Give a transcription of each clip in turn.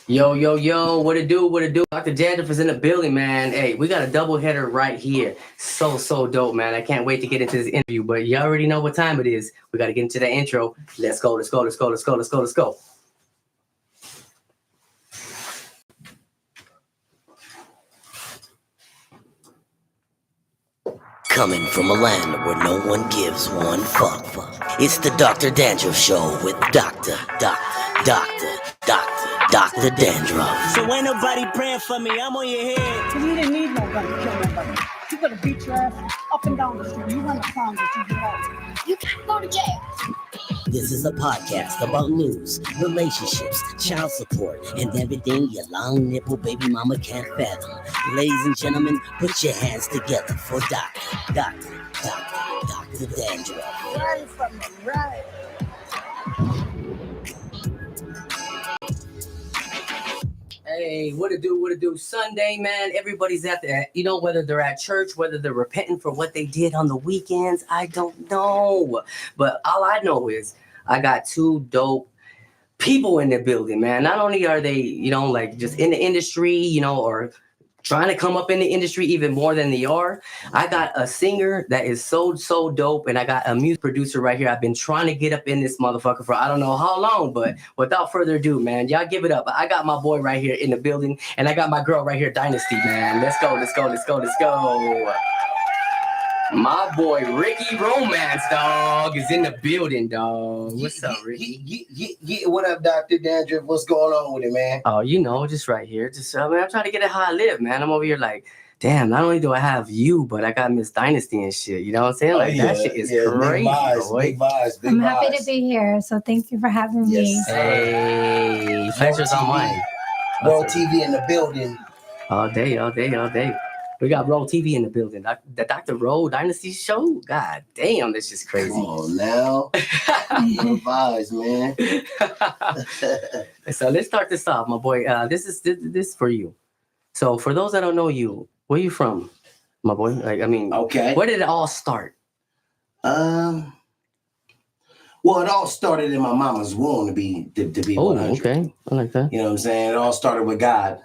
Yo, what it do? What it do? DrDandruff is in the building, man. Hey, we got a double header right here. So dope, man. I can't wait to get into this interview, but you already know what time it is. We got to get into the intro. Let's go. Coming from a land where no one gives one fuck. It's the Dr. Dandruff Show with Dr. Dandruff. So ain't nobody praying for me, I'm on your head. So you didn't need no gun to kill nobody. You could have beat your ass up and down the street. You run the crimes that you did all. You can't go to jail. This is a podcast about news, relationships, child support, and everything your long nipple baby mama can't fathom. Ladies and gentlemen, put your hands together for Dr. Dandruff. Run from them, right? Hey, what it do? Sunday, man. Everybody's at whether they're at church, whether they're repenting for what they did on the weekends. I don't know. But all I know is I got two dope people in the building, man. Not only are they, just in the industry, or trying to come up in the industry even more than they are. I got a singer that is so dope, and I got a music producer right here. I've been trying to get up in this motherfucker for I don't know how long, but without further ado, man, y'all give it up. I got my boy right here in the building, and I got my girl right here, Dynasty, man. Let's go. My boy Ricky Romance, dog, is in the building, dog. What's up, Ricky? What up, Dr. Dandruff? What's going on with it, man? Oh, just right here. Man, I'm trying to get it how I live, man. I'm over here like, damn, not only do I have you, but I got Miss Dynasty and shit. You know what I'm saying? Like, that shit is crazy, big vibes. I'm happy to be here, so thank you for having me. Hey, pleasure's on mine. World TV in the building. All day. We got Roll TV in the building. The Dr. Roll Dynasty show? God damn, this is crazy. Come on now. Good vibes, man. So let's start this off, my boy. This is for you. So for those that don't know you, where you from, my boy? Okay. Where did it all start? Well, it all started in my mama's womb to be 100. Okay. I like that. You know what I'm saying? It all started with God.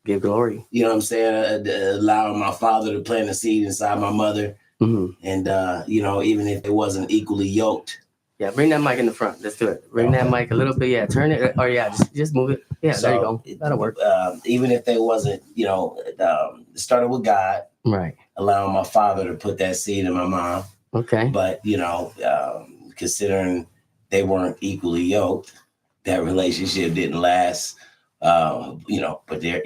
Give glory. You know what I'm saying? Allowing my father to plant a seed inside my mother. Mm-hmm. And, even if it wasn't equally yoked. Yeah, bring that mic in the front. Let's do it. Bring that mic a little bit. Yeah, turn it. Or just move it. Yeah, so, there you go. That'll work. Even if they wasn't, it started with God. Right. Allowing my father to put that seed in my mom. Okay. But, considering they weren't equally yoked, that relationship didn't last. But they're,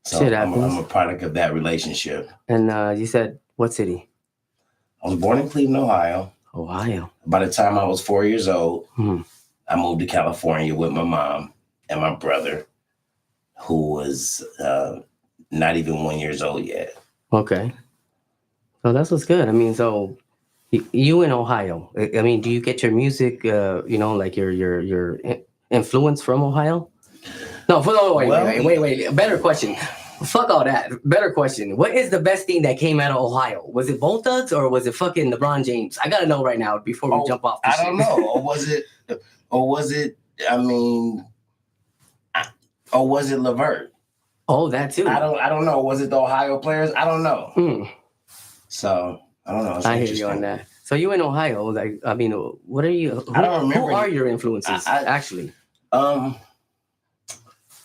so I'm a product of that relationship. And you said what city? I was born in Cleveland, Ohio. By the time I was 4 years old, I moved to California with my mom and my brother, who was not even 1 year old yet. Okay. So that's what's good. I mean, so you in Ohio, I mean, do you get your music, like your influence from Ohio? No, wait. Better question. Fuck all that. Better question. What is the best thing that came out of Ohio? Was it Bone Thugs or was it fucking LeBron James? I gotta know right now before we jump off this shit. I don't know. Or was it Levert? Oh, that too. I don't know. Was it the Ohio players? I don't know. So I don't know. It's I hear you on that. So you in Ohio? Like, I mean, what are you? I don't remember. Who are your influences actually?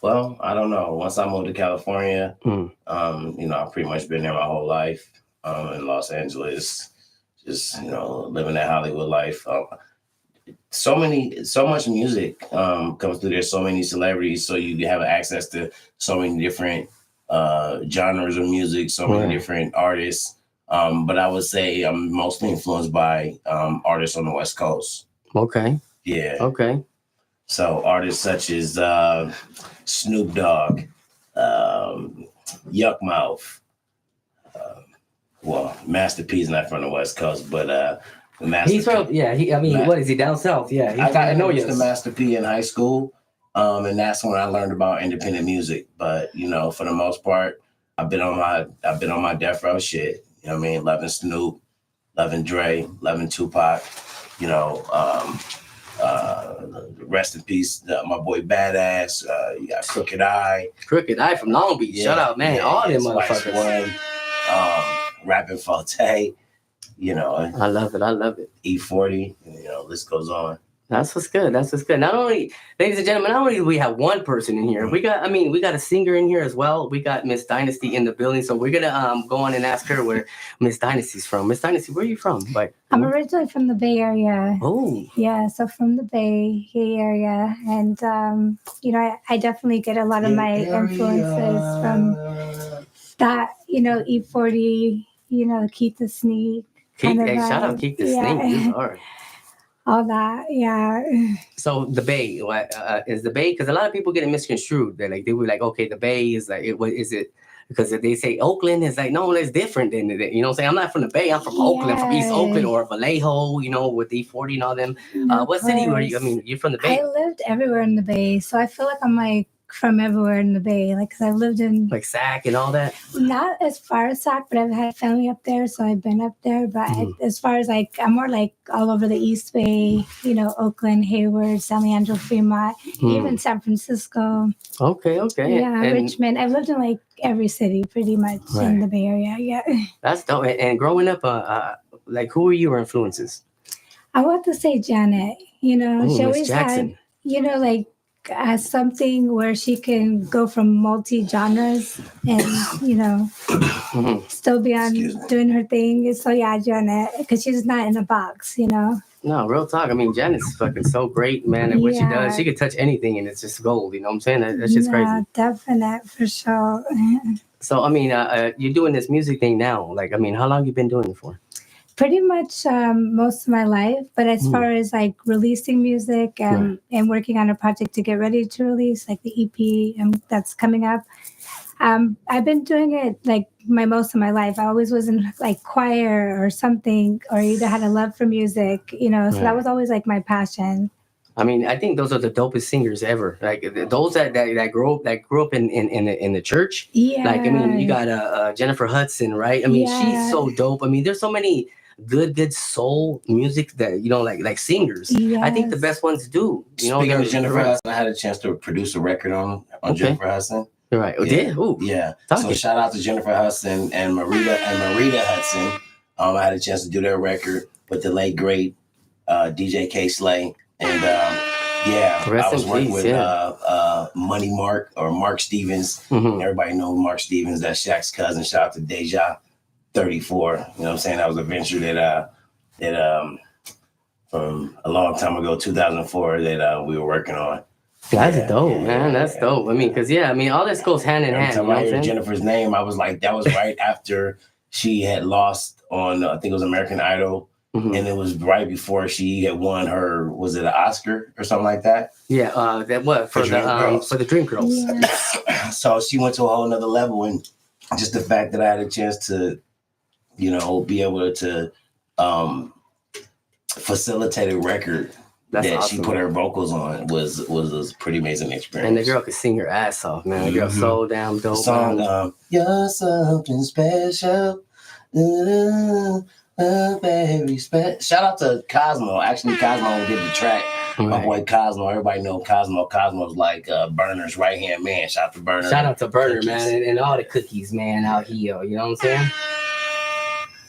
Well, I don't know. Once I moved to California, I've pretty much been there my whole life. In Los Angeles, just living that Hollywood life. So much music comes through there. So many celebrities, so you have access to so many different genres of music, so many different artists. But I would say I'm mostly influenced by artists on the West Coast. Okay. Yeah. Okay. So artists such as Snoop Dogg, Yuck Mouth. Master P's not from the West Coast, but he's from what is he down south? Yeah, I know he's the Master P in high school, and that's when I learned about independent music. But for the most part, I've been on my death row shit. You know what I mean? Loving Snoop, loving Dre, loving Tupac. Rest in peace, my boy Badass. You got Crooked Eye. Crooked Eye from Long Beach. Shout out, man. All them motherfuckers. Rapping Forte. You know, I love it. E40. You know, list goes on. That's what's good. Not only, ladies and gentlemen, not only do we have one person in here, we got a singer in here as well. We got Miss Dynasty in the building. So we're gonna go on and ask her where Miss Dynasty's from. Miss Dynasty, where are you from? I'm originally from the Bay Area. Oh. Yeah, so from the Bay Area. And I definitely get a lot of my influences from that, E40, Keith the Sneak. Shout out Keith the Sneak. All that, yeah. So the Bay, is the Bay? Because a lot of people get it misconstrued. They were like, okay, the Bay is like, what is it? Because if they say Oakland, it's like, no, it's different than it. You know what I'm saying? I'm not from the Bay. I'm from Oakland, from East Oakland or Vallejo. With E40 and all them. What city were you? I mean, you're from the Bay. I lived everywhere in the Bay, so I feel like I'm like from everywhere in the Bay, like, because I've lived in like Sac and all that. Not as far as Sac, but I've had family up there, so I've been up there. But as far as like, I'm more like all over the East Bay, Oakland, Hayward, San Leandro, Fremont, even San Francisco. Okay. Yeah, and Richmond. I've lived in like every city pretty much in the Bay Area. Yeah, that's dope. And growing up, like, who were your influences? I want to say Janet. She always Jackson. had, like, as something where she can go from multi-genres and, still be on doing her thing. So, yeah, Janet, because she's not in a box, No, real talk. I mean, Janet's fucking so great, man, at what she does. She could touch anything and it's just gold, you know what I'm saying? That's just crazy. Definite, for sure. So, I mean, you're doing this music thing now. Like, I mean, how long you been doing it for? Pretty much most of my life, but as far as like releasing music and working on a project to get ready to release, like the EP that's coming up, I've been doing it like most of my life. I always was in like choir or something, or either had a love for music, so that was always like my passion. I mean, I think those are the dopest singers ever. Like those that grew up in the church. Yeah. Like, I mean, you got Jennifer Hudson, right? I mean, she's so dope. I mean, there's so many good soul music that like singers. Yes. I think the best ones do. Speaking of Jennifer Hudson, I had a chance to produce a record on Jennifer Hudson. You're right. Oh, did? Ooh. Yeah. So shout out to Jennifer Hudson and Marita Hudson. I had a chance to do their record with the late great DJ K Slay. And I was working with Money Mark or Mark Stevens. Everybody know Mark Stevens. That's Shaq's cousin. Shout out to Deja 34. You know what I'm saying? That was a venture that from a long time ago, 2004, that we were working on. That's dope, man. That's dope. I mean, because all this goes hand in hand. Every time I hear Jennifer's name, I was like, that was right after she had lost on, I think it was American Idol. And it was right before she had won her, was it an Oscar or something like that? Yeah, that what for the Dream Girls. Yeah. So she went to a whole nother level, and just the fact that I had a chance to, be able to facilitate a record that awesome. She put her vocals on was a pretty amazing experience. And the girl could sing her ass off, man. The girl so damn dope. The song, You're Something Special. Very special. Shout out to Cosmo. Actually, Cosmo did the track. Right. My boy Cosmo. Everybody know Cosmo. Cosmo's like Burner's right hand man. Shout out to Burner. Shout out to Burner, man, and all the cookies, man, out here. You know what I'm saying?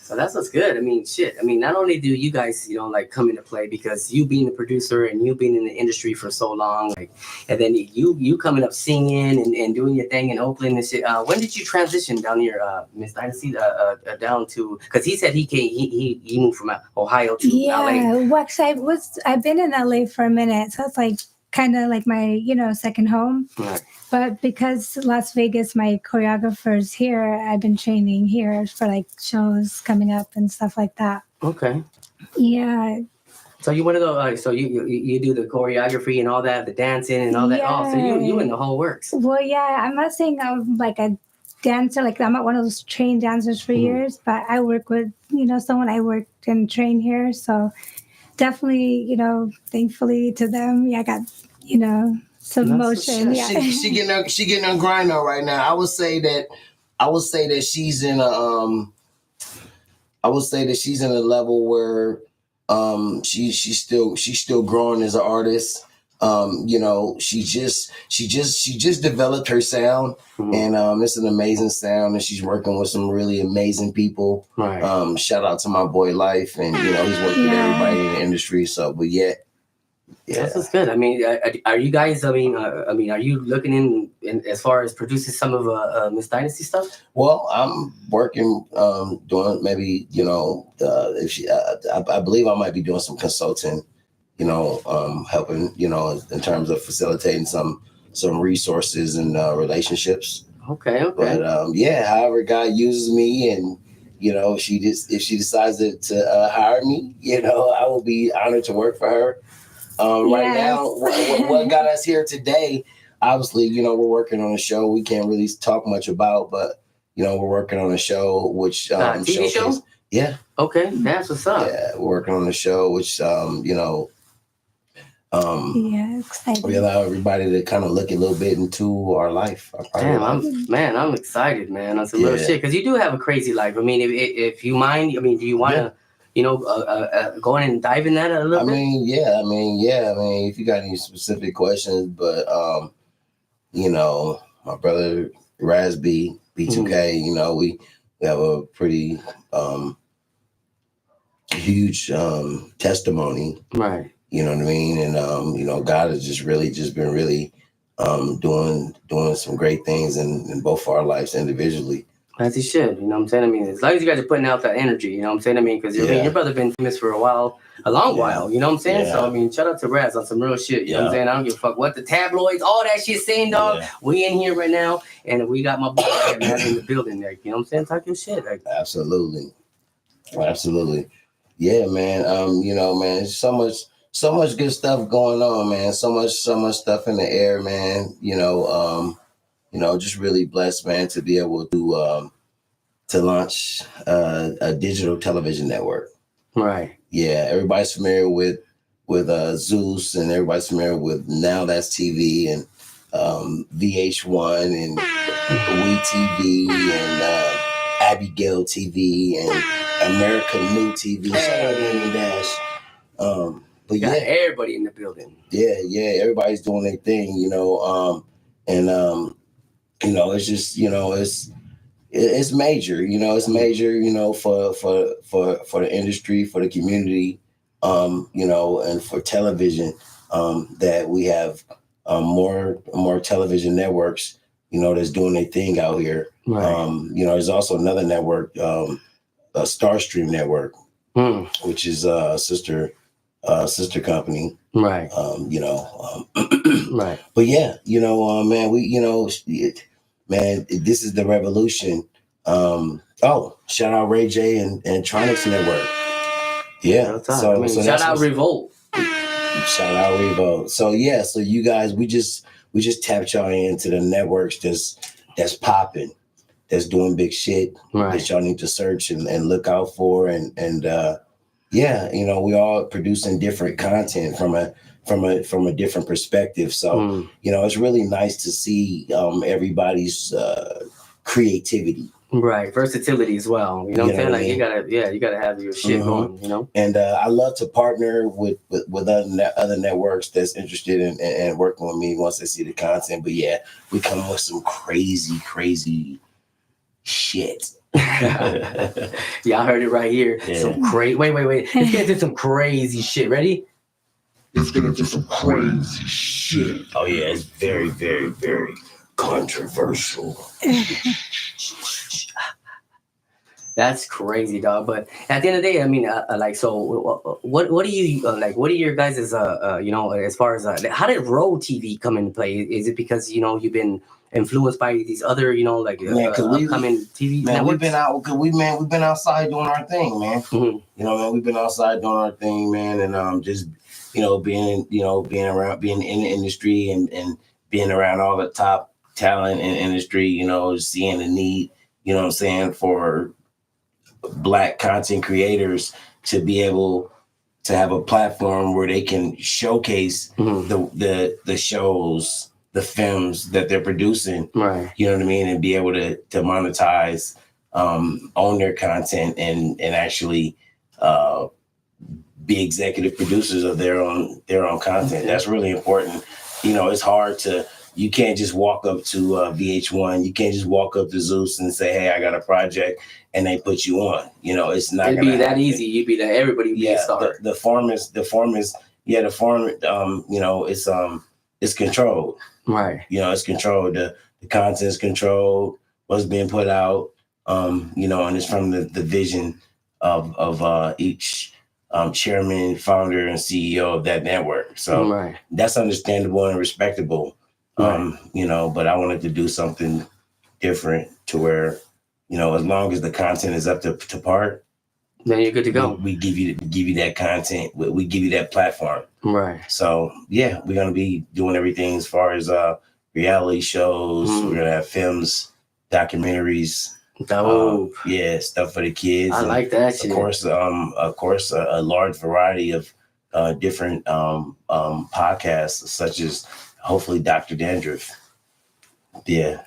So that's what's good. I mean, shit. I mean, not only do you guys, like come into play because you being a producer and you being in the industry for so long, like, and then you coming up singing and doing your thing in Oakland and shit. When did you transition down here, Miss Dynasty, down to? Because he said he moved from Ohio to LA. Yeah, well, I've been in LA for a minute, so it's like kind of like my second home. Right. But because Las Vegas, my choreographer's here, I've been training here for like shows coming up and stuff like that. Okay. Yeah. So you want to go? So you do the choreography and all that, the dancing and all that. Yeah. Oh, so you in the whole works. Well, yeah. I'm not saying I'm like a dancer. Like I'm not one of those trained dancers for years, but I work with someone I worked and trained here. So definitely, thankfully to them, I got some motion. Yeah. She getting her grind on right now. I would say that she's in a level where She's still growing as an artist. You know, she just developed her sound, and it's an amazing sound, and she's working with some really amazing people. Right. Shout out to my boy Life, and you know, he's working with everybody in the industry. So, but yeah. That's what's good. I mean, are you guys? I mean, are you looking in as far as producing some of Miss Dynasty stuff? Well, I'm working, doing maybe, you know, if she, I believe I might be doing some consulting, you know, helping, you know, in terms of facilitating some resources and relationships. Okay. But yeah, however God uses me, and you know, if she decides to hire me, you know, I will be honored to work for her. Right now, what got us here today, obviously, you know, we're working on a show we can't really talk much about, but, you know, we're working on a show which... TV show? Yeah. Okay, that's what's up. Yeah, we're working on a show which, you know... exciting. We allow everybody to kind of look a little bit into our life. Damn, I'm excited, man. On some little shit, because you do have a crazy life. I mean, if you mind, I mean, do you want to... You know, go in and dive in that a little bit? I mean, if you got any specific questions, but, you know, my brother, Rasby, B2K, you know, we have a pretty huge testimony. Right. You know what I mean? And, you know, God has just been really doing some great things in both our lives individually. As he should, you know what I'm saying? I mean, as long as you guys are putting out that energy, you know what I'm saying? I mean, because your brother been famous for a long while, you know what I'm saying? So, I mean, shout out to Raz on some real shit, you know what I'm saying? I don't give a fuck what the tabloids, all that shit saying, dog. We in here right now, and we got my boy in the building there, you know what I'm saying? Talk your shit. Like, Absolutely. Yeah, man. You know, man, so much good stuff going on, man. So much stuff in the air, man. You know, just really blessed, man, to be able to launch a digital television network. Right. Yeah, everybody's familiar with Zeus, and everybody's familiar with Now That's TV and VH1 and WeTV and Abigail TV and America New TV. Shout out to Amy Dash. But got everybody in the building. Yeah, everybody's doing their thing, you know, you know, it's just, you know, it's major, you know, for the industry, for the community, you know, and for television, that we have more television networks, you know, that's doing their thing out here. Right. You know, there's also another network, a Starstream network, which is a sister company. Right. You know, right. But yeah, you know, man, this is the revolution. Shout out Ray J and Tronics Network. Yeah. So shout out Revolt. Shout out Revolt. So yeah, so you guys, we just tapped y'all into the networks that's popping, that's doing big shit, that y'all need to search and look out for, and yeah, you know, we all producing different content from a different perspective. So, you know, it's really nice to see everybody's creative. Right, versatility as well. You know what I'm saying? Like you gotta have your shit going, you know? And I love to partner with other networks that's interested in working with me once they see the content. But yeah, we come with some crazy shit. Y'all heard it right here. Yeah. Some wait. Let's get into some crazy shit. Ready? Let's get into some crazy shit. Oh yeah, it's very, very, very controversial. That's crazy, dog. But at the end of the day, I mean, so what do you what are your guys' you know, as far as how did Road TV come into play? Is it because, you know, you've been influenced by these other, you know, like upcoming TV networks? We've been outside doing our thing, man. You know, man, we've been outside doing our thing, man, and just, you know, being around, being in the industry and being around all the top talent in the industry, you know, seeing the need, you know what I'm saying, for Black content creators to be able to have a platform where they can showcase the shows, the films that they're producing, right? You know what I mean, and be able to monetize, own their content, and actually be executive producers of their own content. That's really important. You know, it's hard you can't just walk up to VH1. You can't just walk up to Zeus and say, hey, I got a project, and they put you on. You know, it's not It'd be that easy. You'd be everybody would be a star. The form is, you know, it's controlled. Right. You know, it's controlled. The content's controlled, what's being put out, you know, and it's from the vision of each chairman, founder, and CEO of that network. So that's understandable and respectable. You know, but I wanted to do something different to where, you know, as long as the content is up to par, then you're good to go. We give you that content. We give you that platform. Right. So yeah, we're gonna be doing everything as far as reality shows. We're gonna have films, documentaries. Yeah, stuff for the kids. I like that shit. Of course, a large variety of different podcasts, such as hopefully DrDandruff. Yeah.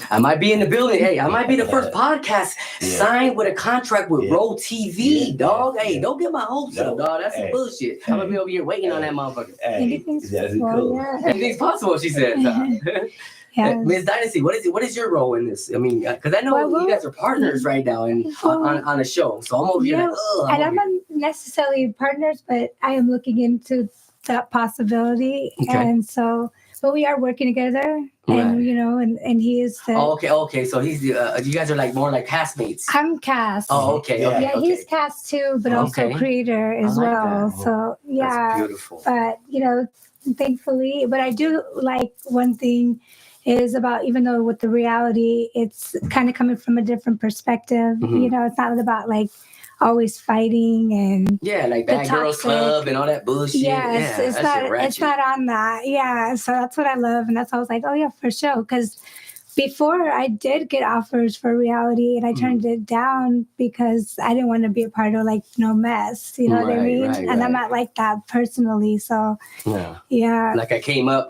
I might be in the building. Hey, I might be the first podcast signed with a contract with Roll TV, dog. Hey, don't get my hopes up, dog. That's some bullshit. I'm gonna be over here waiting on that motherfucker. Anything's cool. Anything's possible, she said. Miss Dynasty, what is your role in this? I mean, because I know you guys are partners right now on a show. So I'm over here like, and I'm not necessarily partners, but I am looking into that possibility. Okay. And so, but we are working together, and you know, and he is the. Okay. So he's the. You guys are like more like castmates. I'm cast. Oh, okay. Yeah, he's cast too, but also creator as well. That. So yeah, that's beautiful. But you know, thankfully, but I do like one thing is about, even though with the reality, it's kind of coming from a different perspective. You know, it's not about like always fighting and like Bad Girls Club and all that bullshit. Yes, it's not on that. Yeah, so that's what I love, and that's why I was like, oh yeah, for sure. Because before I did get offers for reality, and I turned it down because I didn't want to be a part of like no mess. You know what I mean? And I'm not like that personally. So yeah. Like I came up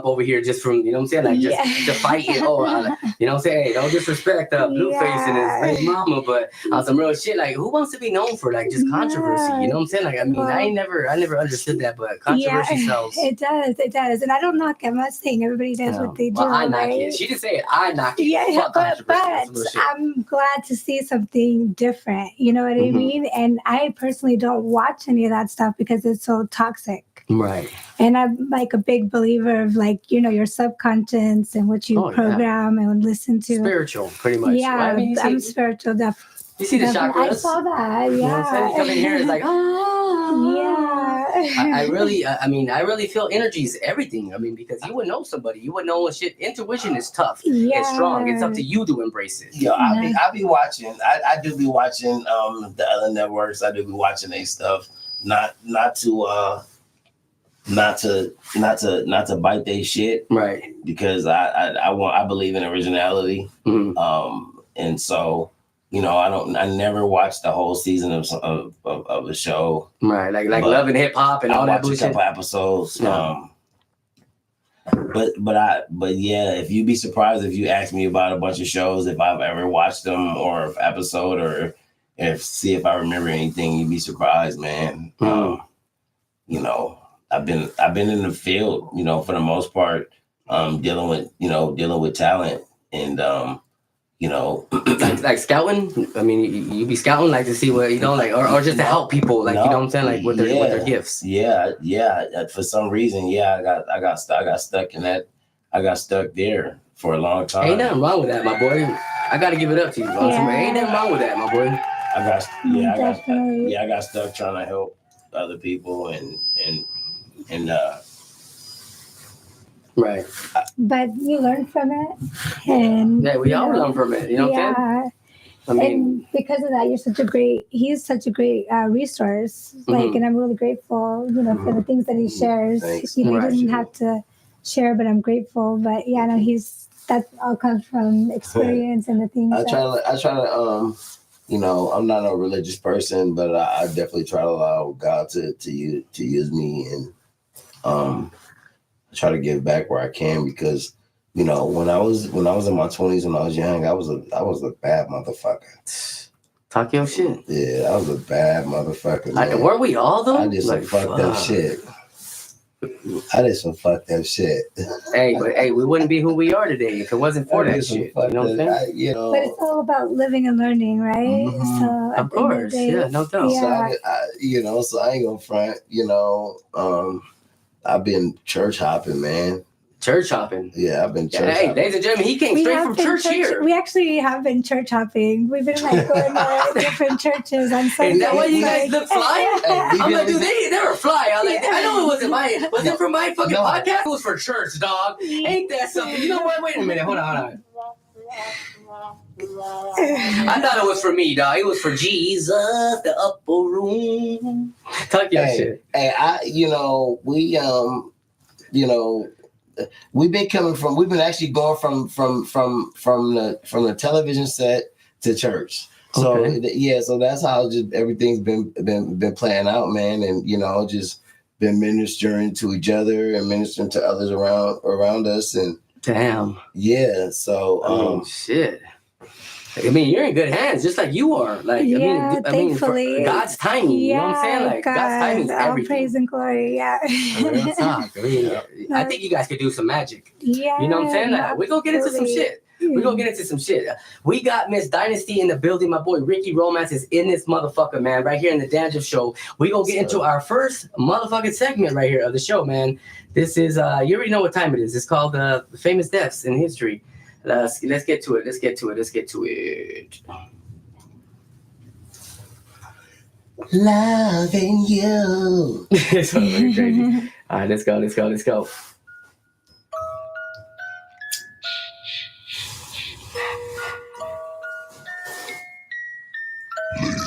over here just from, you know what I'm saying, like just to fight it. You know what I'm saying? Hey, don't disrespect Blueface and his mama, but on some real shit, like who wants to be known for like just controversy? You know what I'm saying? Like I mean, I never understood that, but controversy sells. It does, and I don't knock it. I'm not saying everybody does what they do. Well, I knock it. She didn't say it. I knock it. Yeah, but I'm glad to see something different. You know what I mean? And I personally don't watch any of that stuff because it's so toxic. Right. And I'm like a big believer of like, you know, your subconscious and what you program and listen to. Spiritual, pretty much. Yeah, well, I mean, I'm spiritual. You see the chakras? I saw that. Yeah. You know what I'm saying? You come in here, it's like, I really feel energy is everything. I mean, because you would know somebody, you would know when shit. Intuition is tough. It's strong. It's up to you to embrace it. Yeah, I be watching. I do be watching the other networks. I do be watching their stuff. Not to bite their shit. Right. Because I believe in originality. And so, you know, I never watched the whole season of a show. Right, like Love and Hip Hop and all that bullshit. I watched a couple episodes. Yeah. But yeah, if you'd be surprised if you ask me about a bunch of shows, if I've ever watched them or if episode or if I remember anything, you'd be surprised, man. You know, I've been in the field, you know, for the most part, dealing with talent and you know, like scouting. I mean, you be scouting like to see what, you know, like or just to help people, like you know what I'm saying, like with their gifts. Yeah. For some reason, I got stuck in that. I got stuck there for a long time. Ain't nothing wrong with that, my boy. I gotta give it up to you. Ain't nothing wrong with that, my boy. I got stuck trying to help other people and right. But you learn from it. And we all learn from it. You know what I'm saying? I mean, and because of that, he's such a great resource. Like, and I'm really grateful, you know, for the things that he shares. Thanks. You know, he doesn't have to share, but I'm grateful. But yeah, no, that all comes from experience and the things. I try to, you know, I'm not a religious person, but I definitely try to allow God to use me and try to give back where I can, because, you know, when I was in my 20s, when I was young, I was a bad motherfucker. Talk your shit. Yeah, I was a bad motherfucker, man. Weren't we all though? I did some fucked up shit. Hey, but hey, we wouldn't be who we are today if it wasn't for that shit. You know what I'm saying? But it's all about living and learning, right? Mm-hmm. So of course, yeah, no doubt. Yeah. So I ain't gonna front. I've been church hopping, man. Church hopping. Yeah, I've been church hopping. Hey, ladies and gentlemen, he came straight from church here. We actually have been church hopping. We've been like going to different churches on Sunday. Is that why you guys look fly? I'm like, dude, they were fly. I'm like, I know it wasn't mine. Was it for my fucking podcast? It was for church, dog. Ain't that something? You know what? Wait a minute. Hold on. I thought it was for me, dog. It was for Jesus, the upper room. Talk your shit. Hey, we've been actually going from the television set to church. So so that's how just everything's been playing out, man. And just been ministering to each other and ministering to others around us. And damn. Yeah. So shit. I mean, you're in good hands, just like you are. Like, thankfully, God's timing. You know what I'm saying? Like, God's timing is everything. Praise and glory. Yeah. Real talk. I think you guys could do some magic. Yeah. You know what I'm saying? Like, we're gonna get into some shit. We're gonna get into some shit. We got Miss Dynasty in the building. My boy Ricky Romance is in this motherfucker, man, right here in the DrDandruff show. We're gonna get into our first motherfucking segment right here of the show, man. This is you already know what time it is. It's called Famous Deaths in History. Let's get to it. Loving you. It's really crazy. All right, let's go. Ladies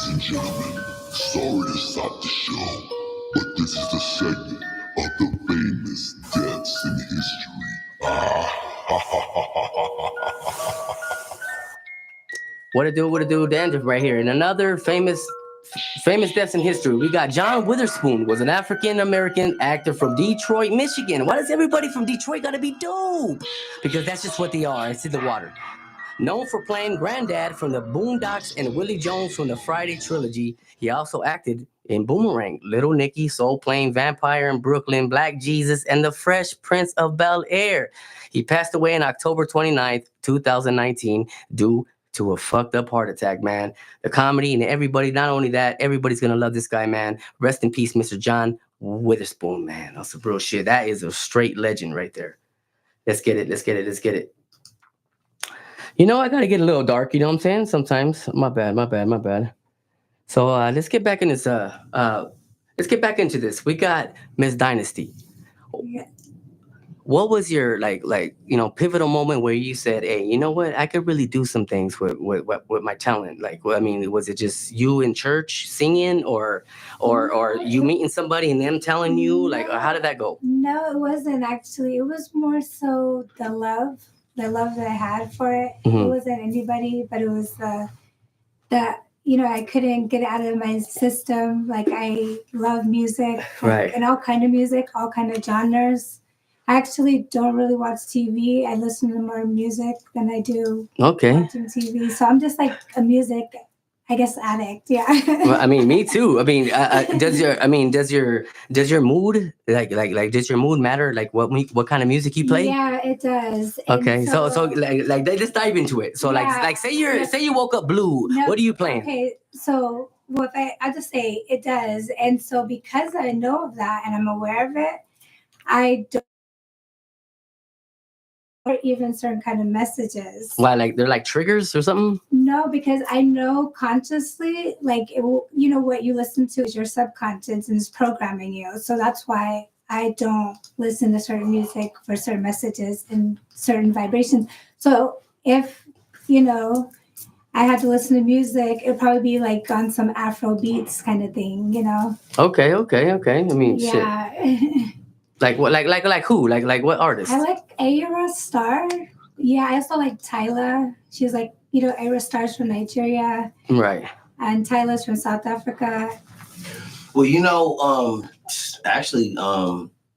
and gentlemen, sorry to stop the show, but this is the segment of the famous deaths in history. What it do, Dandruff right here. And another famous deaths in history. We got John Witherspoon, was an African-American actor from Detroit, Michigan. Why does everybody from Detroit gotta be dope? Because that's just what they are. It's in the water. Known for playing Granddad from the Boondocks and Willie Jones from the Friday trilogy, he also acted in Boomerang, Little Nicky, Soul Plane, Vampire in Brooklyn, Black Jesus, and The Fresh Prince of Bel-Air. He passed away on October 29th, 2019, due to a fucked up heart attack, man. The comedy and everybody, not only that, everybody's gonna love this guy, man. Rest in peace, Mr. John Witherspoon, man. That's some real shit. That is a straight legend right there. Let's get it. You know, I gotta get a little dark, you know what I'm saying? Sometimes. My bad. So let's get back in this. Let's get back into this. We got Miss Dynasty. Yeah. What was your pivotal moment where you said, "Hey, you know what? I could really do some things with my talent." Like, I mean, was it just you in church singing, or you meeting somebody and them telling you, like, or how did that go? No, it wasn't actually. It was more so the love that I had for it. Mm-hmm. It wasn't anybody, but it was that. I couldn't get it out of my system. Like, I love music, right? And all kind of music, all kind of genres. I actually don't really watch TV. I listen to more music than I do watching TV. So I'm just like a music, I guess, addict. Yeah. Well, I mean, me too. I mean, does your mood does your mood matter? Like what kind of music you play? Yeah, it does. Okay, and so let's dive into it. So say you woke up blue. No, what are you playing? Okay, so I'll just say it does. And so because I know of that and I'm aware of it, I don't. Or even certain kind of messages. Why, like they're like triggers or something? No, because I know consciously, like what you listen to is your subconscious and it's programming you. So that's why I don't listen to certain music for certain messages and certain vibrations. So if I had to listen to music, it'd probably be like on some Afro beats kind of thing, Okay. I mean, yeah. Shit. Like what? Like who? Like what artist? I like Ayra Starr. Yeah, I also like Tyla. She's like, Ayra Starr's from Nigeria. Right. And Tyla's from South Africa. Well, actually,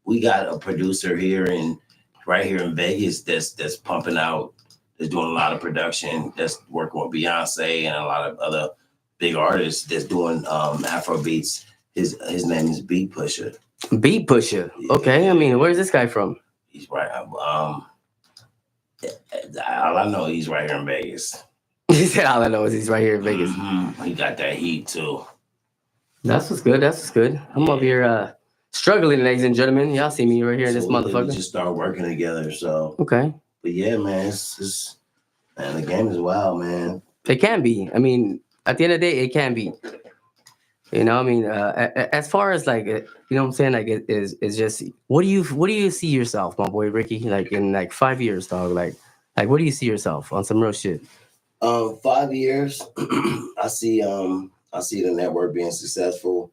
we got a producer right here in Vegas that's pumping out, that's doing a lot of production, that's working with Beyonce and a lot of other big artist that's doing Afro beats. His name is Beat Pusher. Beat Pusher. Okay, Yeah. I mean, where's this guy from? He's right. All I know, he's right here in Vegas. He said all I know is he's right here in Vegas. He got that heat too. That's what's good. That's what's good. I'm over here struggling, ladies and gentlemen. Y'all see me right here in this We motherfucker. just start working together. So Okay. but yeah, man, it's man, the game is wild, man. It can be. I mean, at the end of the day, it can be. You know, I mean, as far as like, you know what I'm saying? Like, it is just, what do you see yourself, my boy Ricky? Like in like 5 years, dog. Like, what do you see yourself on some real shit? 5 years, I see the network being successful.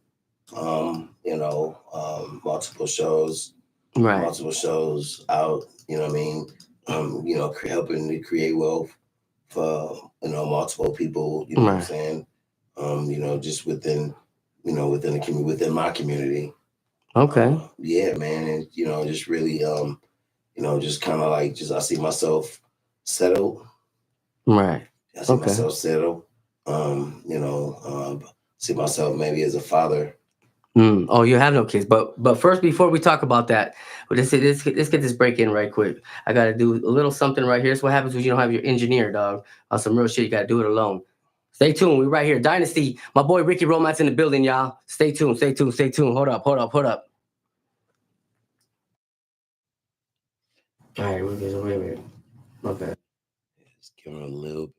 Multiple shows, Right. multiple shows out. You know what I mean? Helping to create wealth for multiple people. You know what I'm saying? Just within the community, within my community. Okay. Yeah, man, and just really just kind of like I see myself settled. Right. I see myself settled. See myself maybe as a father. Oh, you have no kids, but first, before we talk about that, let's get this break in right quick. I gotta do a little something right here. It's what happens when you don't have your engineer, dog. On some real shit, you gotta do it alone. Stay tuned. We right here, Dynasty. My boy Ricky Romance in the building, y'all. Stay tuned. Stay tuned. Stay tuned. Hold up. All right, wait. Okay. Just give him a little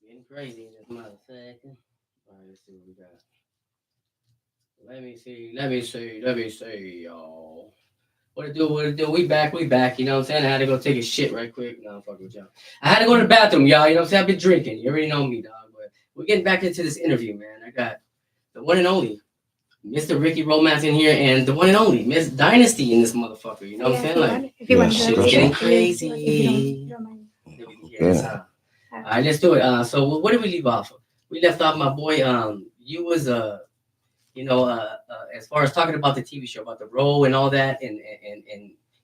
Getting crazy in this motherfucker. All right, let's see what we got. Let me see, y'all. What it do? We back. You know what I'm saying? I had to go take a shit right quick. No, I'm fucking with y'all. I had to go to the bathroom, y'all. You know what I'm saying? I've been drinking. You already know me, dog. But we're getting back into this interview, man. I got the one and only Mr. Ricky Romance in here and the one and only Miss Dynasty in this motherfucker. You know what I'm saying? Like, if you want to shit's getting crazy. All right, let's do it. So what did we leave off of? We left off, my boy. You was as far as talking about the TV show, about the role and all that, and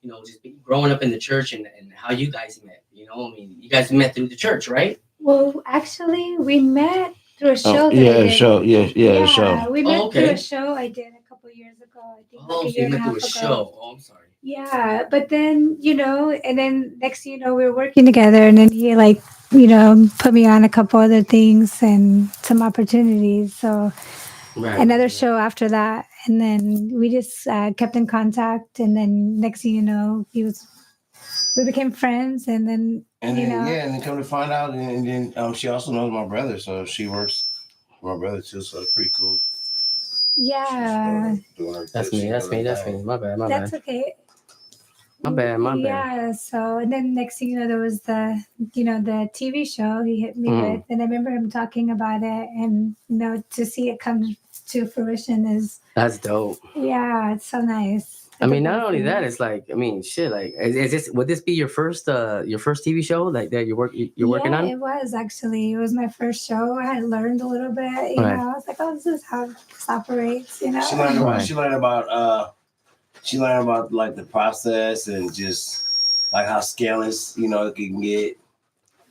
you know, just growing up in the church and how you guys met. You know, I mean, you guys met through the church, right? Well, actually, we met through a show. A show. A show. We met through a show I did a couple years ago. I think like a year and a half ago. Show. Oh, I'm sorry. Yeah, but then and then next thing you know, we were working together, and then he put me on a couple other things and some opportunities. So another show after that, and then we just kept in contact, and then next thing you know, we became friends, and then and then come to find out, and then she also knows my brother, so she works with my brother too, so it's pretty cool. Yeah, that's me. My bad. That's okay. My bad. Yeah, so and then next thing you know, there was the TV show he hit me with, and I remember him talking about it, and to see it come to fruition that's dope. Yeah, it's so nice. I mean, not only that, it's like, I mean, shit. Like, would this be your first TV show like that you're working on? It was actually. It was my first show. I had learned a little bit. You know, I was like, oh, this is how this operates. You know, She learned about like the process and just like how scandalous it can get.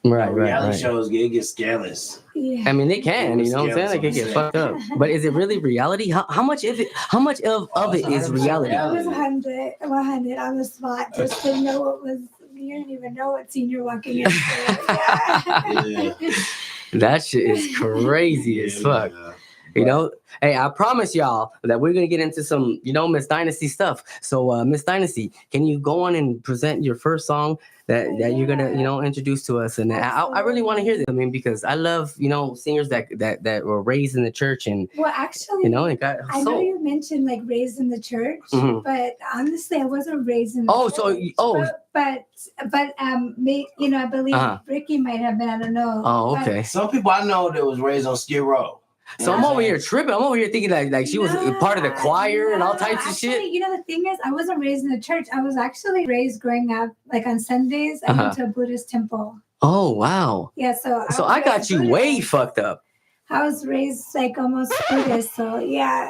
Reality shows get scandalous. Yeah. I mean, they can, you know what I'm saying? Like, it get fucked up. But is it really reality? How much of it is reality? It was 100 on the spot. Just to know what was. You didn't even know what scene you're walking into. Yeah. That shit is crazy as fuck. You know, hey, I promise y'all that we're gonna get into some, Miss Dynasty stuff. So, Miss Dynasty, can you go on and present your first song that you're gonna, introduce to us? And I really want to hear this. I mean, because I love, singers that were raised in the church and. Well, actually, I know you mentioned like raised in the church, but honestly, I wasn't raised in the church. But I believe Ricky might have been. I don't know. Oh, okay. Some people I know that was raised on Skid Row. So I'm over here tripping. I'm over here thinking like she was part of the choir and all types of shit. The thing is, I wasn't raised in the church. I was actually raised growing up, like on Sundays, I went to a Buddhist temple. Oh, wow. Yeah, so I got you way fucked up. I was raised like almost Buddhist, so yeah.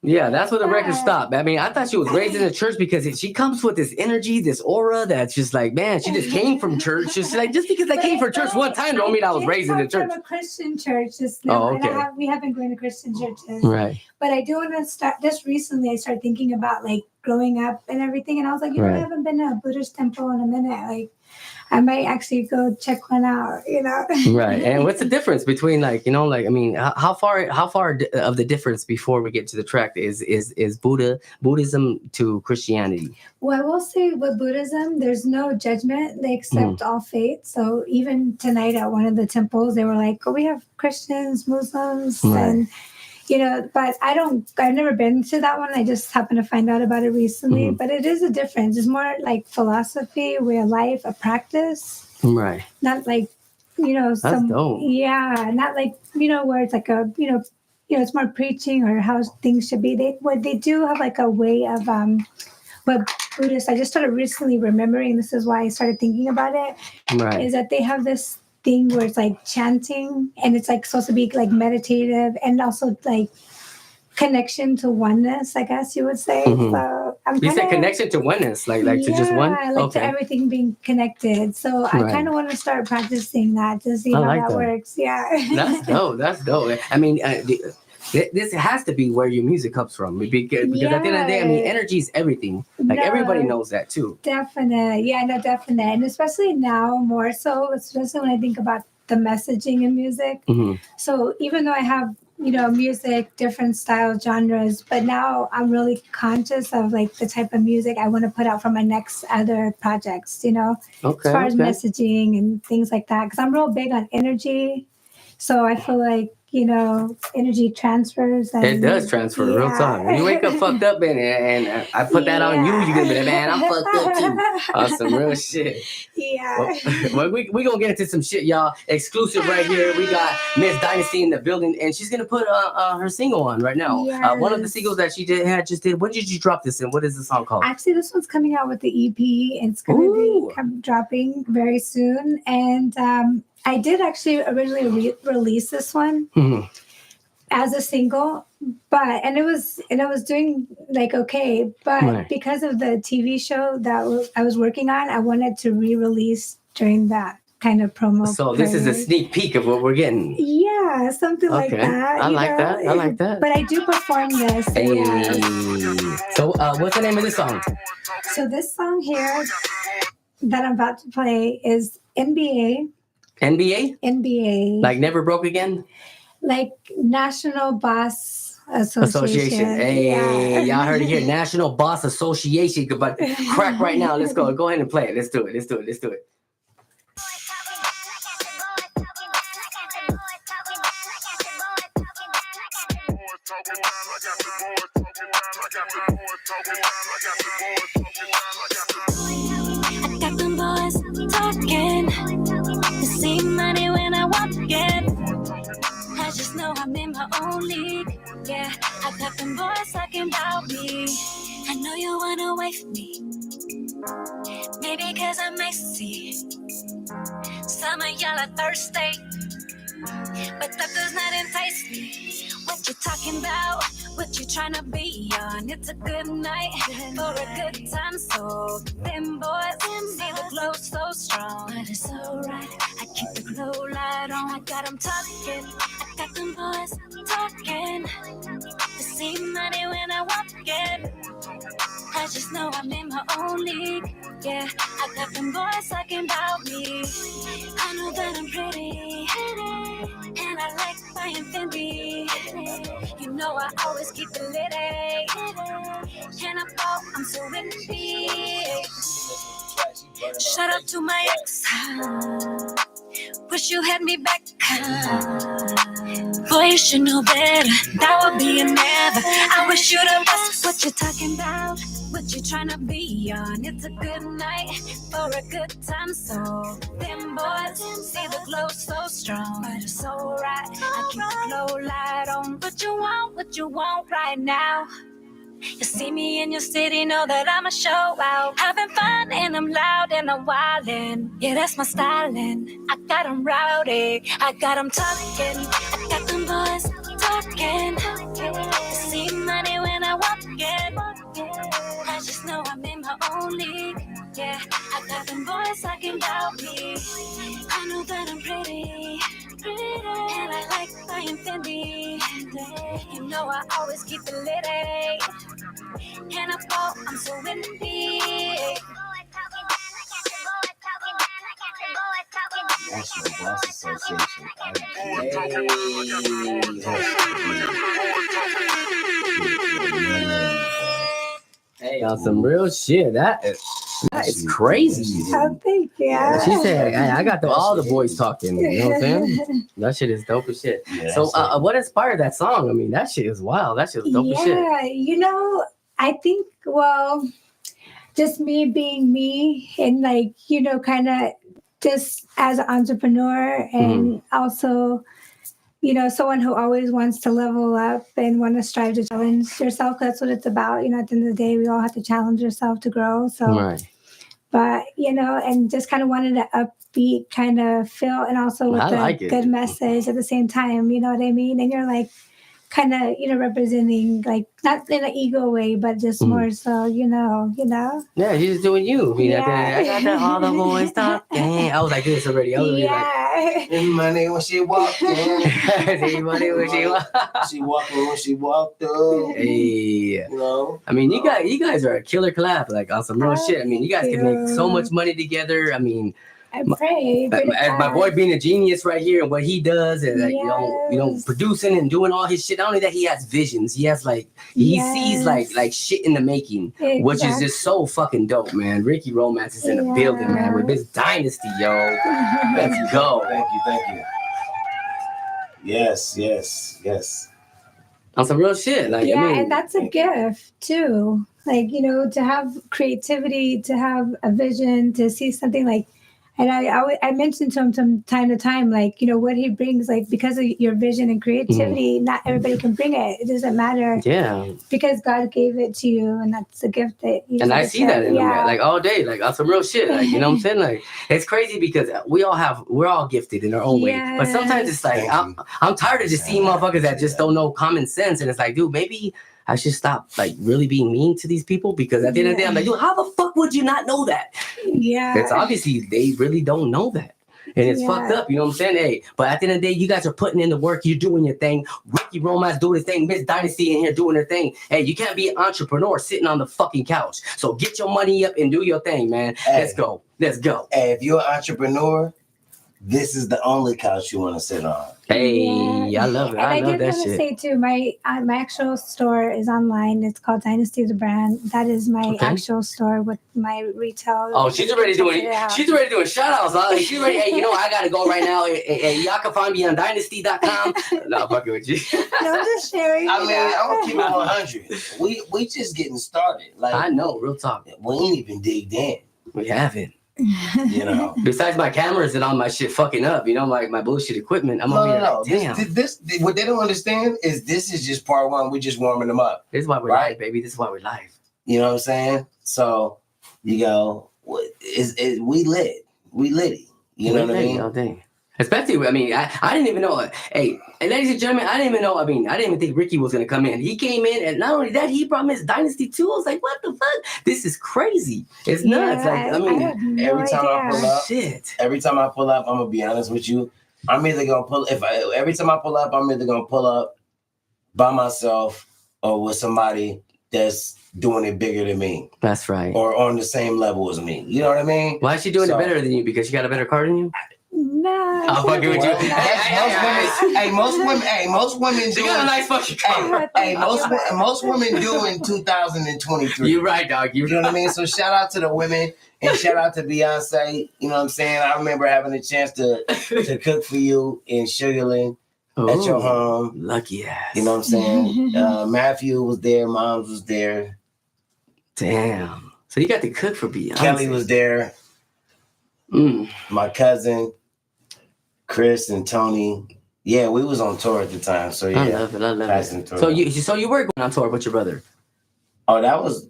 Yeah, that's where the record stopped. I mean, I thought she was raised in the church because she comes with this energy, this aura that's just like, man, she just came from church. Just because I came from church one time don't mean I was raised in the church. From a Christian church, just now. Okay. We have been going to Christian churches, right? But I do want to start. Just recently, I started thinking about like growing up and everything, and I was like, I haven't been to a Buddhist temple in a minute, like. I might actually go check one out, Right. And what's the difference between how far of the difference before we get to the track is Buddhism to Christianity? Well, I will say with Buddhism, there's no judgment. They accept all faiths. So even tonight at one of the temples, they were like, we have Christians, Muslims, and but I've never been to that one. I just happened to find out about it recently, but it is a difference. It's more like philosophy, way of life, a practice. Right. Not like, That's dope. Yeah. Not like, where it's like a, it's more preaching or how things should be. They do have like a way of, what Buddhists, I just started recently remembering, this is why I started thinking about it, is that they have this thing where it's like chanting and it's like supposed to be like meditative and also like connection to oneness, I guess you would say. So you said connection to oneness, like to just one? To everything being connected. So I kind of want to start practicing that to see how that works. Yeah. That's dope. I mean, this has to be where your music comes from because at the end of the day, I mean, energy is everything. Like everybody knows that too. Definite. Yeah, no, definite. And especially now more so, especially when I think about the messaging in music. So even though I have music, different styles, genres. But now I'm really conscious of like the type of music I want to put out for my next other projects, as far as messaging and things like that. Because I'm real big on energy. So I feel like, energy transfers. It does transfer real time. When you wake up fucked up and I put that on you, you're going to be like, man, I'm fucked up too. Some real shit. Yeah. Well, we going to get into some shit, y'all. Exclusive right here. We got Miss Dynasty in the building, and she's going to put her single on right now. Yes. One of the singles that she just did. When did you drop this in? What is the song called? Actually, this one's coming out with the EP, and it's going to be dropping very soon. And I did actually originally release this one as a single, and it was doing like okay, but because of the TV show that I was working on, I wanted to re-release during that kind of promo. So this is a sneak peek of what we're getting. Yeah, something like that. I like that. But I do perform this. Hey. Yeah. So what's the name of this song? So this song here that I'm about to play is NBA. NBA? NBA. Like Never Broke Again? Like National Boss Association. Hey, y'all heard it here. National Boss Association. But crack right now. Let's go. Go ahead and play it. Let's do it. I got them boys talking. They see money when I walk in. I just know I'm in my own league. Yeah, I got them boys talking about me. I know you wanna wait for me. Maybe cause I'm icy. Some of y'all are thirsty, but that does not entice me. What you talking about? What you tryna be on? It's a good night for a good time. So them boys see the glow so strong, but it's alright. I keep the glow light on. I got them talking. I got them boys talking. They see money when I walk in. I just know I'm in my own league. Yeah, I got them boys talking about me. I know that I'm pretty, and I like buying Fendi. You know I always keep it lit, and I thought I'm so windy. Shout out to my ex. Wish you had me back. Boy, you should know better. That would be a never. I wish you the best. What you talking about? What you tryna be on? It's a good night for a good time. So them boys see the glow so strong, but it's alright. I keep the glow light on. What you want right now? You see me in your city, know that I'm a show out. Having fun and I'm loud and I'm wildin'. Yeah, that's my styling. I got them rowdy, I got them talking. I got them boys talking. See money when I walk in. I just know I'm in my own league. Yeah, I got them boys talking about me. I know that I'm pretty, and I like buying Fendi. You know I always keep it lit, and I thought I'm so windy. National Boss Association. Hey, on some real shit. That is crazy. Oh, thank you. She said, hey, I got all the boys talking. You know what I'm saying? That shit is dope as shit. Yeah, so what inspired that song? I mean, that shit is wild. That shit is dope as shit. Yeah, I think, just me being me and like, kind of just as an entrepreneur and also, someone who always wants to level up and want to strive to challenge yourself. That's what it's about. At the end of the day, we all have to challenge ourselves to grow. So, but, and just kind of wanted an upbeat kind of feel and also with a good message at the same time. You know what I mean? And you're like, kind of, representing, like, not in an ego way, but just more so, Yeah, you're just doing you. I mean, I got all the boys talking. I was like this already. I was like, money when she walked in. Money when she walked. She walking when she walked up. Hey. I mean, you guys are a killer collab, like, on some real shit. I mean, you guys can make so much money together. I mean, I pray. As my boy being a genius right here and what he does and like, you know, Yes. producing and doing all his shit. Not only that, he has visions. He has like he sees like shit in the making, which is just so fucking dope, man. Ricky Romance is in the building, man, with Miss Dynasty, yo. Let's go. Thank you. Yes. On some real shit. Like, yeah, I mean, and that's a gift too. Like, you know, to have creativity, to have a vision, to see something like, and I mentioned to him from time to time, like, you know, what he brings, like, because of your vision and creativity, not everybody can bring it. It doesn't matter. Yeah. Because God gave it to you, and that's the gift that you and I see that in him, like all day, like on some real shit. Like, you know what I'm saying? Like, it's crazy because we're all gifted in our own way. But sometimes it's like, I'm tired of just seeing motherfuckers that just don't know common sense. And it's like, dude, maybe I should stop like really being mean to these people, because at the end of the day, I'm like, dude, how the fuck would you not know that? Yeah. It's obviously they really don't know that. And it's fucked up, you know what I'm saying? Hey, but at the end of the day, you guys are putting in the work, you're doing your thing. Ricky Romance doing his thing, Miss Dynasty in here doing her thing. Hey, you can't be an entrepreneur sitting on the fucking couch. So get your money up and do your thing, man. Hey. Let's go. Hey, if you're an entrepreneur, this is the only couch you want to sit on. Hey, I love it. And I love did that want to shit. say too, my actual store is online. It's called Dynasty the brand. That is my actual store with my retail. Oh, she's already doing shout outs. Like, she's ready. Hey, you know, I gotta go right now. Hey, y'all can find me on dynasty.com. No, fucking with you. No, I'm just sharing. I mean, I'm gonna keep it 100. We just getting started. Like, I know, real talk. We ain't even digged in. We haven't. You know, besides my cameras and all my shit fucking up, you know, like my bullshit equipment. I'm over here like, damn. This what they don't understand is this is just part one. We're just warming them up. This is why we're live, baby. This is why we're live. You know what I'm saying? So, you go, we lit. We litty. You know what I mean? Oh, dang. Especially, I mean, I didn't even know. Hey, ladies and gentlemen, I didn't even know. I mean, I didn't even think Ricky was gonna come in. He came in, and not only that, he brought Miss Dynasty too. I was like, what the fuck? This is crazy. It's nuts. Like, I mean, every time I pull up, I'm gonna be honest with you. I'm either gonna pull every time I pull up, I'm either gonna pull up by myself or with somebody that's doing it bigger than me. That's right. Or on the same level as me. You know what I mean? Why is she doing it better than you? Because she got a better car than you? No. I'm fucking with you. Most women she got a nice fucking car. Most women do in 2023. You're right, dog. You know what I mean? So shout out to the women and shout out to Beyonce. You know what I'm saying? I remember having a chance to cook for you in Sugarland at your home. Lucky ass. You know what I'm saying? Matthew was there. Moms was there. Damn. So you got to cook for Beyonce. Kelly was there. My cousin, Chris and Tony. Yeah, we was on tour at the time. So yeah, I love it. So you were going on tour with your brother. Oh, that was.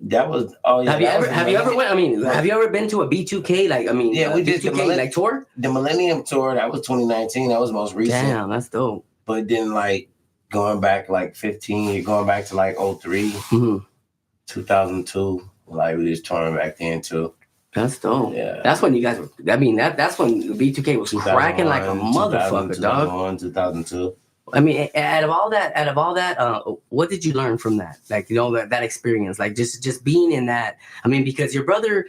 Oh yeah. Have you ever went? I mean, have you ever been to a B2K? Like, I mean, yeah, we did B2K like tour. The Millennium Tour. That was 2019. That was most recent. Damn, that's dope. But then like going back like 15, you're going back to like 03, 2002. Like we was touring back then too. That's dope. Yeah. That's when you guys were, I mean, that's when B2K was cracking like a motherfucker, dog. 2002. I mean, out of all that, what did you learn from that? Like, you know, that experience, like just being in that. I mean, because your brother,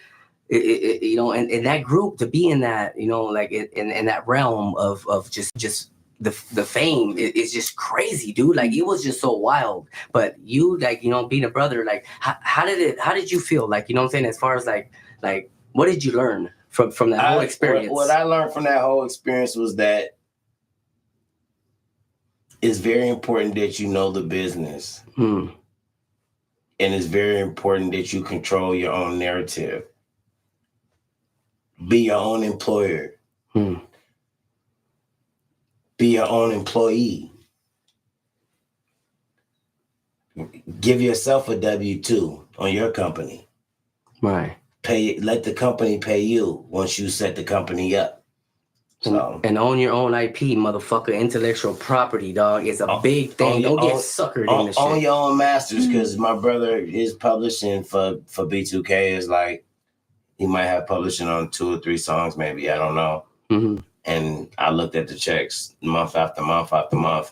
you know, in that group, to be in that, you know, like in that realm of just the fame is just crazy, dude. Like, it was just so wild. But you, like, you know, being a brother, like, how did you feel? Like, you know what I'm saying? As far as like, what did you learn from that whole experience? What I learned from that whole experience was that it's very important that you know the business. And it's very important that you control your own narrative. Be your own employer. Be your own employee. Give yourself a W-2 on your company. Right. Let the company pay you once you set the company up. So, and own your own IP, motherfucker. Intellectual property, dog, is a big thing. Don't get suckered in the shit. Own your own masters, because my brother, his publishing for B2K is like, he might have publishing on 2 or 3 songs, maybe. I don't know. And I looked at the checks month after month after month,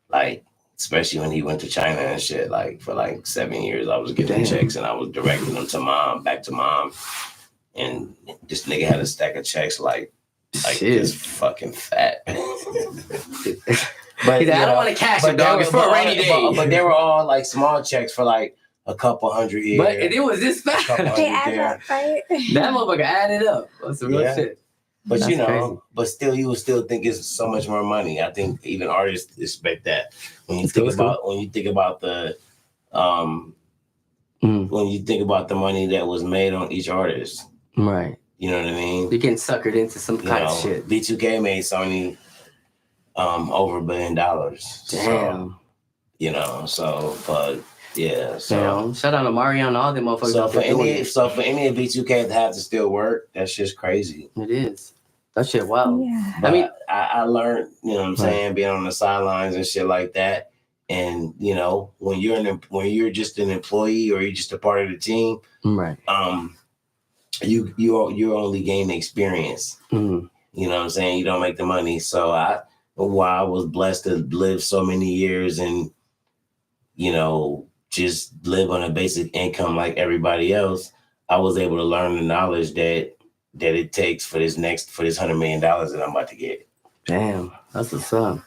like, especially when he went to China and shit, like for like 7 years, I was getting checks and I was directing them to mom, back to mom. And this nigga had a stack of checks like like Shit. just fucking fat. But I don't want to cash it, dog. It's for a rainy day. But they were all like small checks for like a couple hundred here. But it was this fat. They add up, right? That motherfucker added up. That's some real shit. But That's you know, crazy. but still, you would still think it's so much more money. I think even artists expect that when you think about the when you think about the money that was made on each artist. Right. You know what I mean? You're getting suckered into some kind of shit. B2K made Sony over $1 billion. Damn. So, you know, so but yeah. So damn. Shout out to Mario and all them motherfuckers. So for any of B2K to have to still work, that's just crazy. It is. That shit wild. Yeah. But I mean, I learned, you know what I'm saying, being on the sidelines and shit like that. And you know, when you're just an employee or you're just a part of the team, right? You only gain the experience. Mm-hmm. You know what I'm saying? You don't make the money. So while I was blessed to live so many years and, you know, just live on a basic income like everybody else, I was able to learn the knowledge that it takes for this $100 million that I'm about to get. Damn, that's what's up.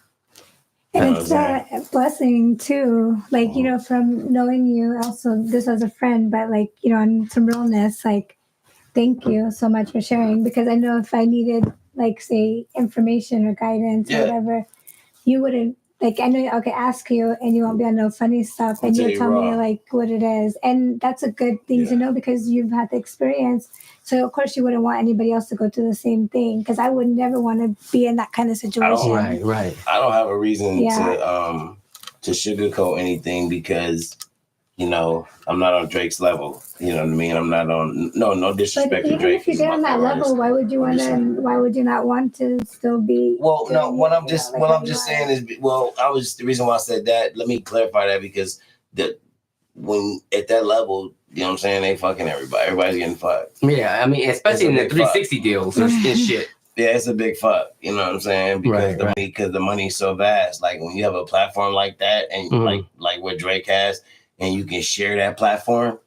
And it's a blessing too, like, you know, from knowing you also this as a friend, but like, you know, on some realness, like, thank you so much for sharing, because I know if I needed, like, say, information or guidance or whatever, you wouldn't, like, I know I could ask you and you won't be on no funny stuff and you'll tell me, like, what it is. And that's a good thing to know because you've had the experience. So, of course, you wouldn't want anybody else to go through the same thing, because I would never want to be in that kind of situation. Right. I don't have a reason to sugarcoat anything because, you know, I'm not on Drake's level. You know what I mean? I'm not on no disrespect to Drake. If you get on that level, why would you want to? Why would you not want to still be? Well, no. What I'm just saying is, the reason why I said that. Let me clarify that because when at that level, you know what I'm saying, they fucking everybody. Everybody's getting fucked. Yeah, I mean, especially in the 360 deals and shit. Yeah, it's a big fuck. You know what I'm saying? Because the money's so vast. Like when you have a platform like that, and like what Drake has, and you can share that platform.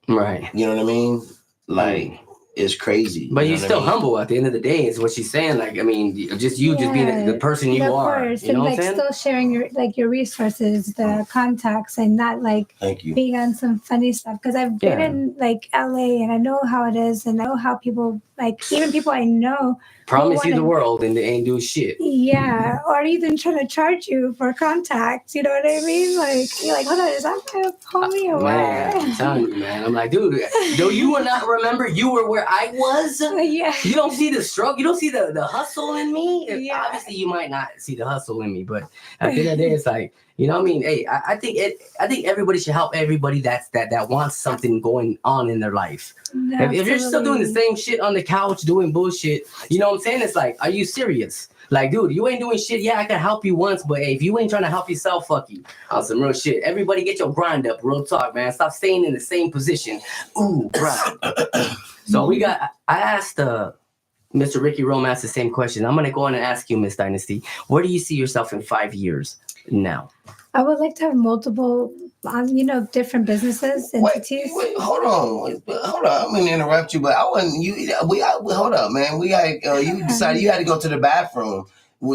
Right. You know what I mean? Like, it's crazy. But you're still humble at the end of the day, is what she's saying. Like, I mean, just being the person you are. Course. You know and what I'm saying? Still sharing your resources, the contacts, and not like being on some funny stuff. Because I've been in like LA and I know how it is, and I know how people, like, even people I know promise you the world and they ain't do shit. Yeah, or even trying to charge you for contacts. You know what I mean? Like, you're like, hold on, is that my homie or what? I'm telling you, man. I'm like, dude, do you not remember you were where I was? Yeah. You don't see the struggle. You don't see the hustle in me. Yeah. Obviously, you might not see the hustle in me, but at the end of the day, it's like, you know what I mean? Hey, I think everybody should help everybody that wants something going on in their life. If you're still doing the same shit on the couch, doing bullshit, you know what I'm saying? It's like, are you serious? Like, dude, you ain't doing shit. Yeah, I can help you once, but hey, if you ain't trying to help yourself, fuck you. On some real shit. Everybody get your grind up. Real talk, man. Stop staying in the same position. Ooh, grind. So I asked Mr. Ricky Romance the same question. I'm going to go on and ask you, Miss Dynasty, where do you see yourself in 5 years now? I would like to have multiple, different businesses, entities. Wait, hold on. I'm gonna interrupt you, but I wasn't. Hold up, man. We got. You decided you had to go to the bathroom. I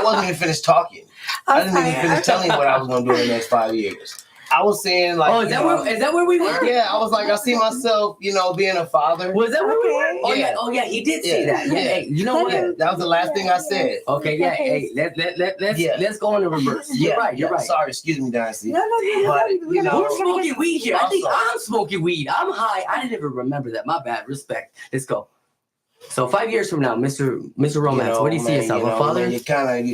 wasn't even finished talking. I didn't even finish telling you what I was gonna do in the next 5 years. I was saying, like, is that where we were? Yeah, I was like, I see myself, being a father. Was that where we were? Oh yeah, he did say that. Yeah, hey, you know what? That was the last thing I said. Okay, yeah. Hey, let's go in the reverse. You're right. Sorry, excuse me, Dynasty. No. But who's smoking weed here? I think I'm smoking weed. I'm high. I didn't even remember that. My bad. Respect. Let's go. So 5 years from now, Mr. Romance, what do you see yourself? A father? Man, you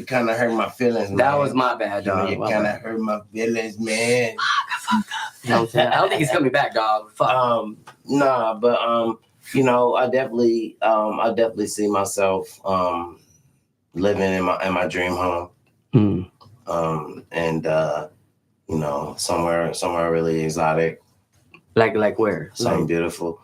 kind of hurt my feelings, man. That was my bad, dog. You kind of hurt my feelings, man. You know what I'm saying? I don't think he's coming back, dog. Fuck. Nah, but I definitely see myself living in my dream home. And somewhere really exotic. Like where? Something beautiful.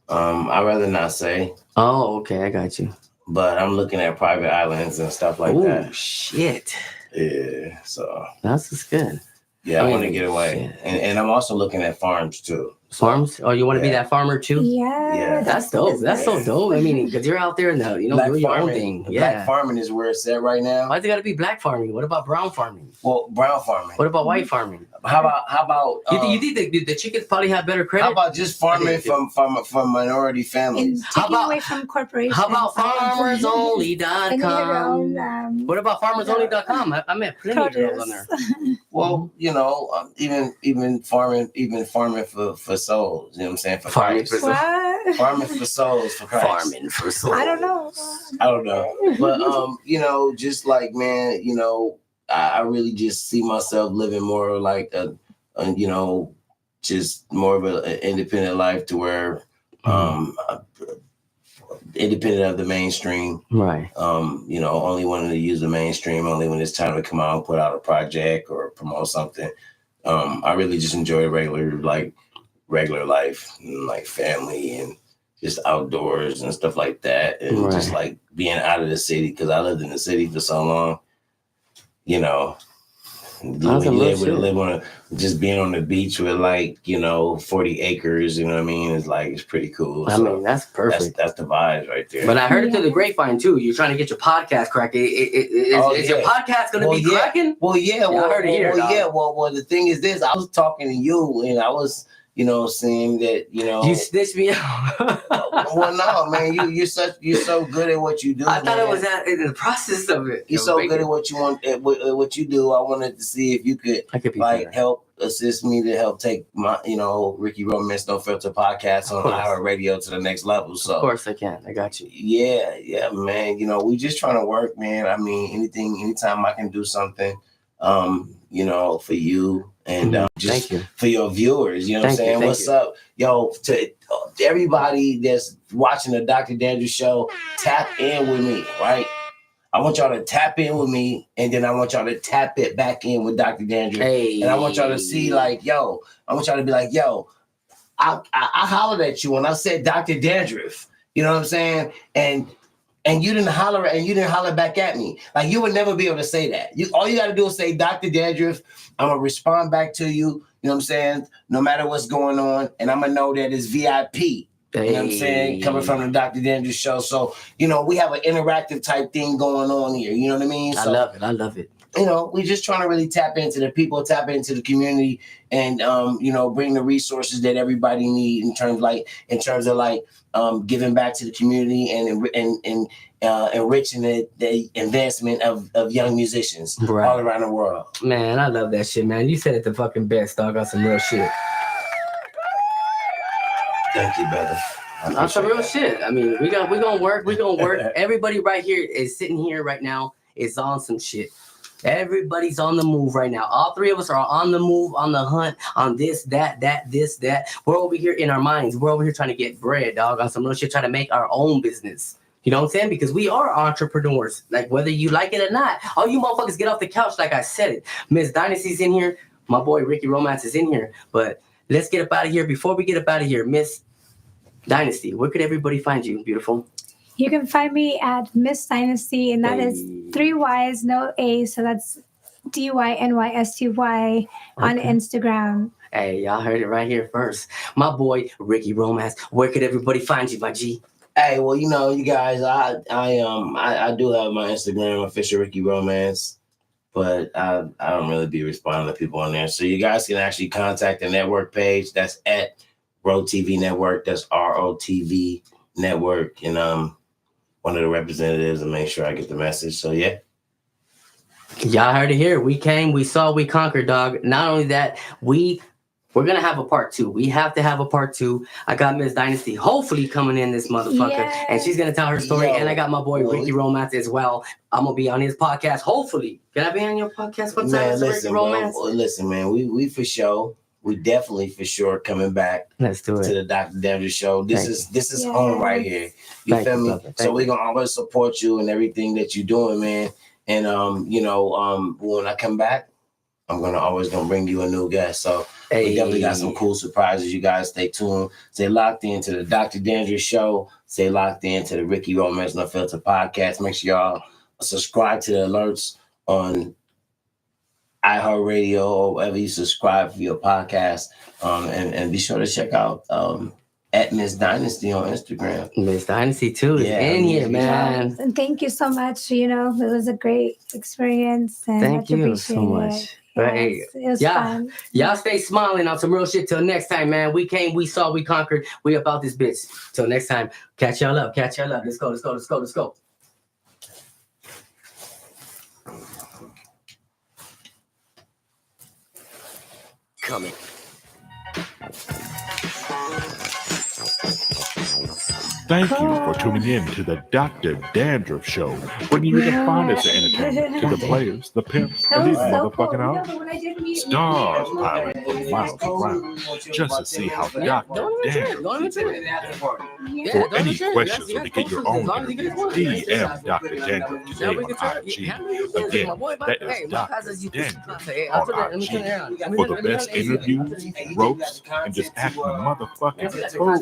I'd rather not say. Oh, okay, I got you. But I'm looking at private islands and stuff like that. Oh, shit. Yeah, so. That's good. Yeah, I want to get away. And I'm also looking at farms, too. Farms? Oh, you want to be that farmer too? Yeah. That's dope. That's so dope. I mean, because you're out there in the, Black doing your own farming, thing. Black farming is where it's at right now. Why's it got to be black farming? What about brown farming? Well, brown farming. What about white farming? How about? You think the chickens probably have better credit? How about just farming from minority families? And taking away from corporations. How about farmersonly.com? What about farmersonly.com? I met plenty of girls on there. Well, even farming for souls. You know what I'm saying? For farming Christ. for souls. Farming for souls for Christ. Farming for souls. I don't know. But just like, man, I really just see myself living more like just more of an independent life to where independent of the mainstream. Right. Only wanting to use the mainstream only when it's time to come out and put out a project or promote something. I really just enjoy regular life, like family and just outdoors and stuff like that. And just like being out of the city, because I lived in the city for so long, being able to live on just being on the beach with 40 acres, you know what I mean? It's pretty cool. I mean, that's perfect. That's the vibes right there. But I heard it through the grapevine too. You're trying to get your podcast cracking. Is your podcast going to be cracking? Well, yeah. I heard it here. Well, the thing is this, I was talking to you and I was, saying that, You snitched me out. Well, no, man, you're so good at what you do. I thought it was in the process of it. You're so good at what you want, at what you do. I wanted to see if you could help assist me to help take my, Ricky Romance No Filter podcast on iHeartRadio to the next level. So of course I can. I got you. Yeah, man. We just trying to work, man. I mean, anytime I can do something, for you. And just for your viewers, you know what I'm saying? What's up? Yo, to everybody that's watching the Dr. Dandruff show, tap in with me, right? I want y'all to tap in with me, and then I want y'all to tap it back in with Dr. Dandruff. Hey. And I want y'all to see I want y'all to be like, yo, I hollered at you when I said Dr. Dandruff. You know what I'm saying? And you didn't holler back at me. Like, you would never be able to say that. All you got to do is say, Dr. Dandruff, I'm going to respond back to you. You know what I'm saying? No matter what's going on. And I'm going to know that it's VIP. You know what I'm saying? Coming from the Dr. Dandruff show. So, we have an interactive type thing going on here. You know what I mean? I love it. We're just trying to really tap into the people, tap into the community, and bring the resources that everybody need in terms of giving back to the community and enriching the investment of young musicians all around the world. Man, I love that shit, man. You said it the fucking best, dog. Got some real shit. Thank you, brother. That's some real shit. I mean, we're gonna work. Everybody right here is sitting here right now is on some shit. Everybody's on the move right now. All three of us are on the move, on the hunt, on this, that. We're over here in our minds. We're over here trying to get bread, dog, on some real shit, trying to make our own business. You know what I'm saying? Because we are entrepreneurs. Like, whether you like it or not, all you motherfuckers get off the couch like I said it. Miss Dynasty's in here. My boy Ricky Romance is in here. But let's get up out of here. Before we get up out of here, Miss Dynasty, where could everybody find you, beautiful? You can find me at Miss Dynasty, and that is 3 Y's, no A. So that's DYNYSTY on Instagram. Hey, y'all heard it right here first. My boy, Ricky Romance. Where could everybody find you, my G? Hey, well, you guys, I do have my Instagram, official Ricky Romance, but I don't really be responding to people on there. So you guys can actually contact the network page. That's at ROTV Network. That's ROTV Network. And one of the representatives, and make sure I get the message. So yeah. Y'all heard it here. We came, we saw, we conquered, dog. Not only that, we're gonna have a part 2. We have to have a part 2. I got Miss Dynasty hopefully coming in this motherfucker, and she's gonna tell her story. And I got my boy Ricky Romance as well. I'm gonna be on his podcast. Hopefully, can I be on your podcast? What time is Ricky Romance? Listen, man, we for sure. We definitely for sure coming back. Let's do it to the Dr. Dandruff show. This is home right here. You feel me? So we're gonna always support you and everything that you're doing, man. And when I come back, I'm gonna bring you a new guest. So we definitely got some cool surprises. You guys stay tuned. Stay locked into the Dr. Dandruff show. Stay locked into the Ricky Romance No Filter podcast. Make sure y'all subscribe to the alerts on iHeartRadio or wherever you subscribe for your podcast. And be sure to check out at Miss Dynasty on Instagram. Miss Dynasty too is in here, man. And thank you so much. You know, it was a great experience. And Thank you so much. Right. It was fun. Y'all stay smiling on some real shit till next time, man. We came, we saw, we conquered. We about this bitch. Till next time. Catch y'all up. Let's go. Coming. Thank you for tuning in to the DrDandruff Show, bringing you the finest entertainment to the players, the pimps, and these motherfucking hoes. Stars piling from miles around just to see how DrDandruff For any questions or to get your own interview, DM DrDandruff today on IG. Again, that is DrDandruff on IG. For the best interviews, ropes, and just acting a motherfucking fool.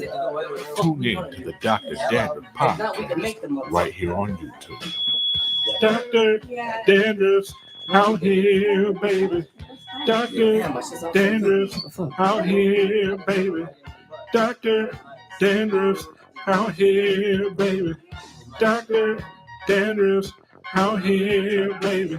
Tune in to the DrDandruff podcast right here on YouTube. DrDandruff's out here, baby. DrDandruff's out here, baby. DrDandruff's out here, baby. DrDandruff's out here, baby.